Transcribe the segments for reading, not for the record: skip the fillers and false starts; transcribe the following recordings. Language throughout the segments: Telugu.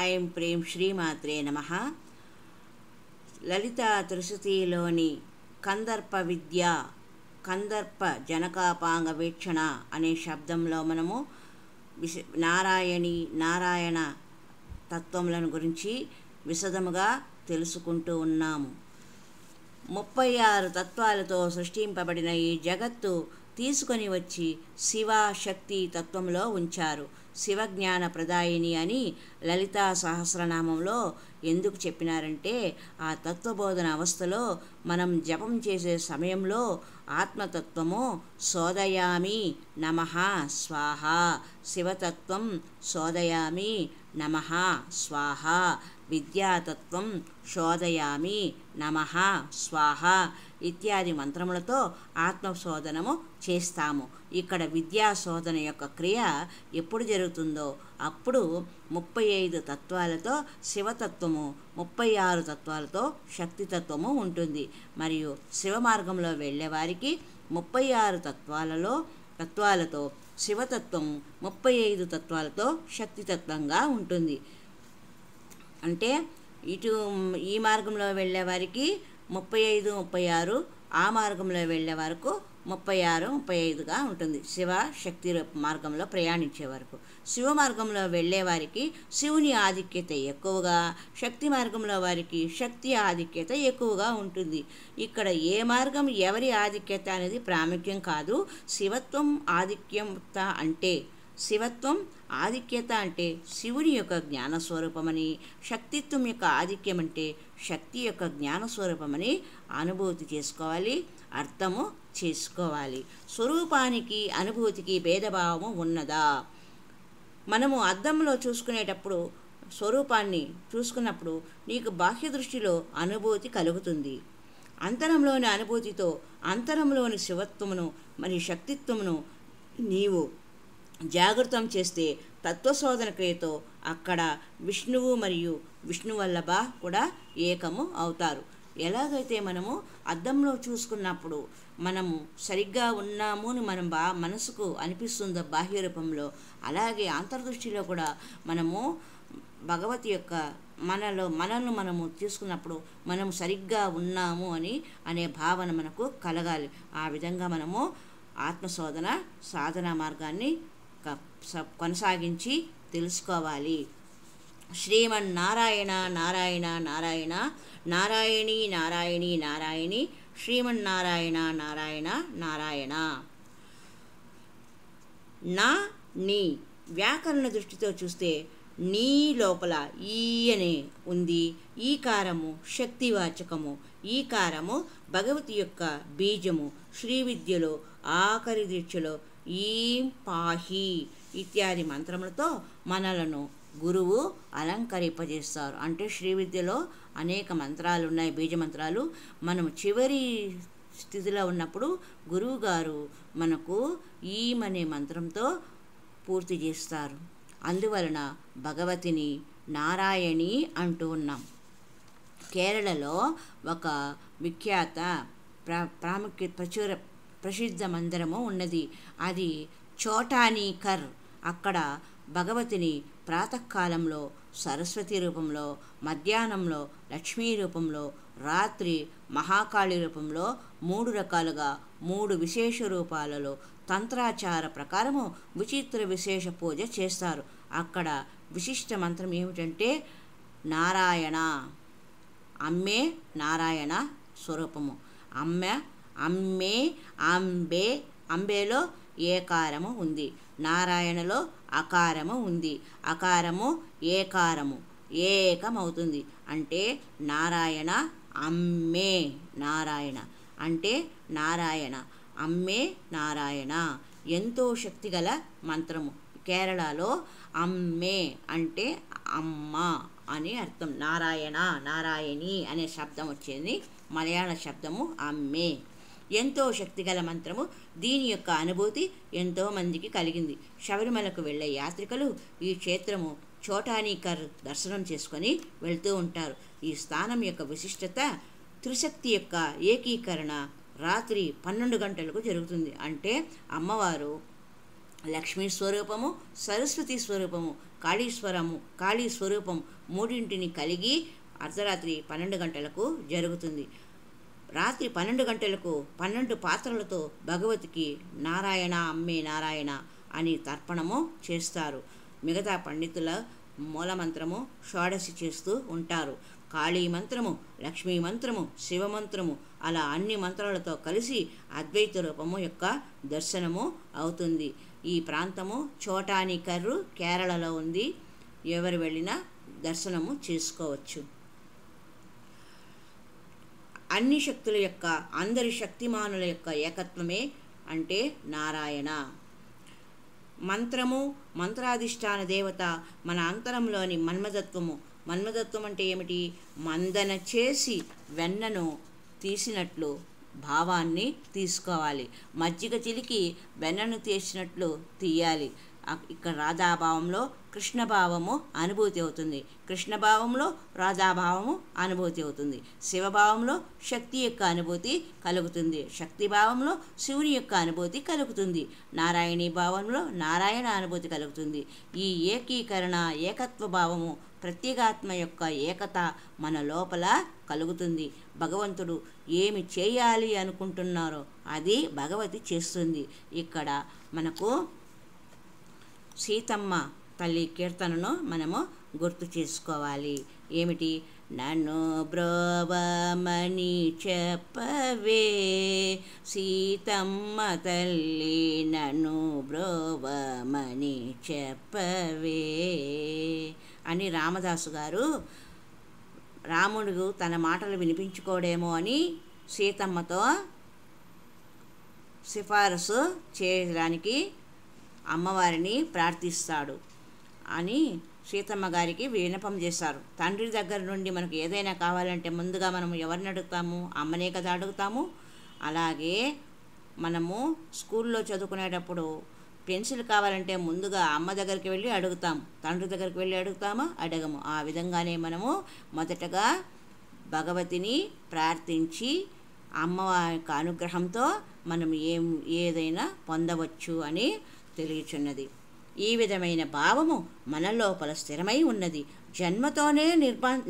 ఐం ప్రేమ్ శ్రీమాత్రే నమః. లలితా త్రిశతిలోని కందర్ప విద్య, కందర్ప జనకాపాంగ వీక్షణ అనే శబ్దంలో మనము నారాయణ తత్వములను గురించి విశదముగా తెలుసుకుంటూ ఉన్నాము. 36 తత్వాలతో సృష్టింపబడిన ఈ జగత్తు తీసుకొని వచ్చి శివ శక్తి తత్వంలో ఉంచారు. శివజ్ఞాన ప్రదాయిని అని లలితా సహస్రనామంలో ఎందుకు చెప్పినారంటే, ఆ తత్వబోధన అవస్థలో మనం జపం చేసే సమయంలో ఆత్మతత్వము సోదయామి నమః స్వాహ, శివతత్వం సోదయామి నమః స్వాహ, విద్యాతత్వం శోదయామి నమః స్వాహ ఇత్యాది మంత్రములతో ఆత్మశోధనము చేస్తాము. ఇక్కడ విద్యా శోధన యొక్క క్రియ ఎప్పుడు జరుగుతుందో అప్పుడు 35 తత్వాలతో శివతత్వము, 36 తత్వాలతో శక్తితత్వము ఉంటుంది. మరియు శివ మార్గంలో వెళ్ళేవారికి 36 తత్వాలతో శివతత్వం, 35 తత్వాలతో శక్తితత్వంగా ఉంటుంది. అంటే ఈ మార్గంలో వెళ్ళేవారికి 35, 36, ఆ మార్గంలో వెళ్ళే వరకు 36, 35గా ఉంటుంది. శివ శక్తి మార్గంలో ప్రయాణించే వరకు. శివ మార్గంలో వెళ్ళేవారికి శివుని ఆధిక్యత ఎక్కువగా, శక్తి మార్గంలో వారికి శక్తి ఆధిక్యత ఎక్కువగా ఉంటుంది. ఇక్కడ ఏ మార్గం ఎవరి ఆధిక్యత అనేది ప్రాముఖ్యం కాదు. శివత్వం ఆధిక్యత అంటే శివత్వం ఆధిక్యత అంటే శివుని యొక్క జ్ఞానస్వరూపమని, శక్తిత్వం యొక్క ఆధిక్యం అంటే శక్తి యొక్క జ్ఞానస్వరూపమని అనుభూతి చేసుకోవాలి, అర్థము చేసుకోవాలి. స్వరూపానికి అనుభూతికి భేదభావము ఉన్నదా? మనము అద్దంలో చూసుకునేటప్పుడు, స్వరూపాన్ని చూసుకున్నప్పుడు నీకు బాహ్య దృష్టిలో అనుభూతి కలుగుతుంది. అంతరంలోని అనుభూతితో అంతరంలోని శివత్వమును మరియు శక్తిత్వమును నీవు జాగృతం చేస్తే తత్వశోధన క్రియతో అక్కడ విష్ణువు మరియు విష్ణువల్లభ కూడా ఏకము అవుతారు. ఎలాగైతే మనము అద్దంలో చూసుకున్నప్పుడు మనము సరిగ్గా ఉన్నాము అని మనసుకు అనిపిస్తుందో బాహ్య రూపంలో, అలాగే అంతర్దృష్టిలో కూడా మనము భగవతి యొక్క మనను మనము తీసుకున్నప్పుడు మనం సరిగ్గా ఉన్నాము అనే భావన మనకు కలగాలి. ఆ విధంగా మనము ఆత్మశోధన సాధన మార్గాన్ని కొనసాగించి తెలుసుకోవాలి. శ్రీమన్నారాయణ నారాయణ నారాయణ, నారాయణి నారాయణి నారాయణి, శ్రీమన్నారాయణ నారాయణ నారాయణ. నీ వ్యాకరణ దృష్టితో చూస్తే నీ లోపల ఈ అనే ఉంది. ఈకారము శక్తివాచకము. ఈకారము భగవతి యొక్క బీజము. శ్రీ విద్యలో ఆఖరి దీక్షలో ఈం పాహి ఇత్యాది మంత్రములతో మనలను గురువు అలంకరింపజేస్తారు. అంటే శ్రీ విద్యలో అనేక మంత్రాలు ఉన్నాయి, బీజ మంత్రాలు. మనం చివరి స్థితిలో ఉన్నప్పుడు గురువు గారు మనకు ఈం అనే మంత్రంతో పూర్తి చేస్తారు. అందువలన భగవతిని నారాయణి అంటూ ఉన్నాం. కేరళలో ఒక విఖ్యాత ప్రసిద్ధ మందిరము ఉన్నది. అది చోటానీకర్. అక్కడ భగవతిని ప్రాతకాలంలో సరస్వతి రూపంలో, మధ్యాహ్నంలో లక్ష్మీ రూపంలో, రాత్రి మహాకాళి రూపంలో 3 రకాలుగా 3 విశేష రూపాలలో తంత్రాచార ప్రకారము విచిత్ర విశేష పూజ చేస్తారు. అక్కడ విశిష్ట మంత్రం ఏమిటంటే నారాయణ. అమ్మే నారాయణ స్వరూపము. అమ్మే అంబే. అంబేలో ఏకారము ఉంది, నారాయణలో అకారము ఉంది. అకారము ఏకారము ఏకమవుతుంది. అంటే నారాయణ అమ్మే నారాయణ అంటే నారాయణ అమ్మే నారాయణ. ఎంతో శక్తిగల మంత్రము. కేరళలో అమ్మే అంటే అమ్మ అని అర్థం. నారాయణ నారాయణి అనే శబ్దం వచ్చింది. మలయాళ శబ్దము అమ్మే. ఎంతో శక్తిగల మంత్రము. దీని యొక్క అనుభూతి ఎంతో మందికి కలిగింది. శబరిమలకు వెళ్ళే యాత్రికులు ఈ క్షేత్రము చోటానీకర్ దర్శనం చేసుకొని వెళ్తూ ఉంటారు. ఈ స్థానం యొక్క విశిష్టత త్రిశక్తి యొక్క ఏకీకరణ రాత్రి 12 గంటలకు జరుగుతుంది. అంటే అమ్మవారు లక్ష్మీ స్వరూపము, సరస్వతి స్వరూపము, కాళీ స్వరూపం మూడింటిని కలిగి అర్ధరాత్రి 12 గంటలకు జరుగుతుంది. రాత్రి 12 గంటలకు 12 పాత్రలతో భగవతికి నారాయణ అమ్మే నారాయణ అని తర్పణము చేస్తారు. మిగతా పండితుల మూలమంత్రము షోడశి చేస్తూ ఉంటారు. కాళీ మంత్రము, లక్ష్మీ మంత్రము, శివమంత్రము అలా అన్ని మంత్రాలతో కలిసి అద్వైత రూపము యొక్క దర్శనము అవుతుంది. ఈ ప్రాంతము చోటానికర్రు కేరళలో ఉంది. ఎవరు వెళ్ళినా దర్శనము చేసుకోవచ్చు. అన్ని శక్తుల యొక్క, అందరి శక్తిమానుల యొక్క ఏకత్వమే అంటే నారాయణ. మంత్రము, మంత్రాధిష్టాన దేవత మన అంతరంలోని మన్మదత్వము. మన్మదత్వం అంటే ఏమిటి? మందన చేసి వెన్నను తీసినట్లు భావాన్ని తీసుకోవాలి. మజ్జిగ చిలికి వెన్నను తీసినట్లు తీయాలి. ఇక్కడ రాధాభావంలో కృష్ణభావము అనుభూతి అవుతుంది, కృష్ణభావంలో రాధాభావము అనుభూతి అవుతుంది, శివభావంలో శక్తి యొక్క అనుభూతి కలుగుతుంది, శక్తి భావంలో శివుని యొక్క అనుభూతి కలుగుతుంది, నారాయణీ భావంలో నారాయణ అనుభూతి కలుగుతుంది. ఈ ఏకీకరణ, ఏకత్వ భావము, ప్రత్యేగాత్మ యొక్క ఏకత మన లోపల కలుగుతుంది. భగవంతుడు ఏమి చేయాలి అనుకుంటున్నారో అది భగవతి చేస్తుంది. ఇక్కడ మనకు సీతమ్మ తల్లి కీర్తనను మనము గుర్తు చేసుకోవాలి. ఏమిటి? నన్ను బ్రోవమని చెప్పవే సీతమ్మ తల్లి, నన్ను బ్రోవమని చెప్పవే అని రామదాసు గారు రాముడు తన మాటలు వినిపించుకోడేమో అని సీతమ్మతో సిఫారసు చేయడానికి అమ్మవారిని ప్రార్థిస్తాడు అని సీతమ్మ గారికి విన్నపం చేశారు. తండ్రి దగ్గర నుండి మనకు ఏదైనా కావాలంటే ముందుగా మనం ఎవరిని అడుగుతాము? అమ్మనే కదా అడుగుతాము. అలాగే మనము స్కూల్లో చదువుకునేటప్పుడు పెన్సిల్ కావాలంటే ముందుగా అమ్మ దగ్గరికి వెళ్ళి అడుగుతాం, తండ్రి దగ్గరికి వెళ్ళి అడుగుతామా? అడగము. ఆ విధంగానే మనము మొదటగా భగవతిని ప్రార్థించి అమ్మవారి యొక్క అనుగ్రహంతో మనం ఏదైనా పొందవచ్చు అని తెలియచున్నది. ఈ విధమైన భావము మన లోపల స్థిరమై ఉన్నది, జన్మతోనే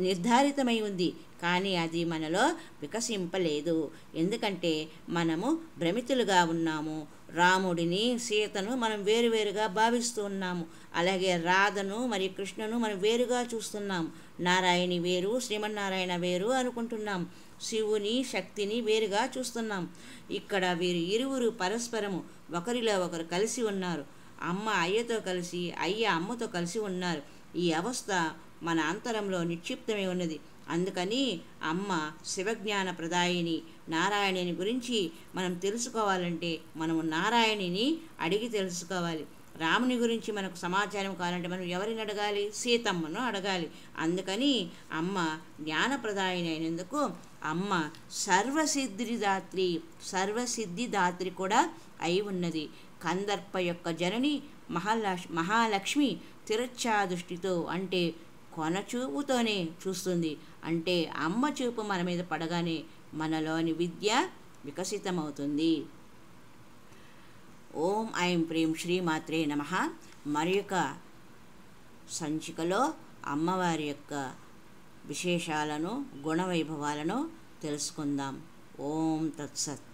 నిర్ధారితమై ఉంది. కానీ అది మనలో వికసింపలేదు. ఎందుకంటే మనము భ్రమితులుగా ఉన్నాము. రాముడిని, సీతను మనం వేరువేరుగా భావిస్తూ ఉన్నాము. అలాగే రాధను మరియు కృష్ణను మనం వేరుగా చూస్తున్నాం. నారాయణి వేరు, శ్రీమన్నారాయణ వేరు అనుకుంటున్నాం. శివుని, శక్తిని వేరుగా చూస్తున్నాం. ఇక్కడ వీరు ఇరువురు పరస్పరము ఒకరిలో ఒకరు కలిసి ఉన్నారు. అమ్మ అయ్యతో కలిసి, అయ్య అమ్మతో కలిసి ఉన్నారు. ఈ అవస్థ మన అంతరంలో నిక్షిప్తమై ఉన్నది. అందుకని అమ్మ శివజ్ఞాన ప్రదాయిని నారాయణుని గురించి మనం తెలుసుకోవాలంటే మనము నారాయణిని అడిగి తెలుసుకోవాలి. రాముని గురించి మనకు సమాచారం కావాలంటే మనం ఎవరిని అడగాలి? సీతమ్మను అడగాలి. అందుకని అమ్మ జ్ఞానప్రదాయిని అయినందుకు అమ్మ సర్వసిద్ధిదాత్రి కూడా అయి ఉన్నది. కందర్ప యొక్క జనని మహాలక్ష్మి తిరచ్ఛాదృష్టితో అంటే కొనచూపుతోనే చూస్తుంది. అంటే అమ్మ చూపు మన మీద పడగానే మనలోని విద్య వికసితమవుతుంది. ఓం ఐం ప్రీం శ్రీమాత్రే నమః. మరి యొక్క సంచికలో అమ్మవారి యొక్క విశేషాలను, గుణవైభవాలను తెలుసుకుందాం. ఓం తత్సత్.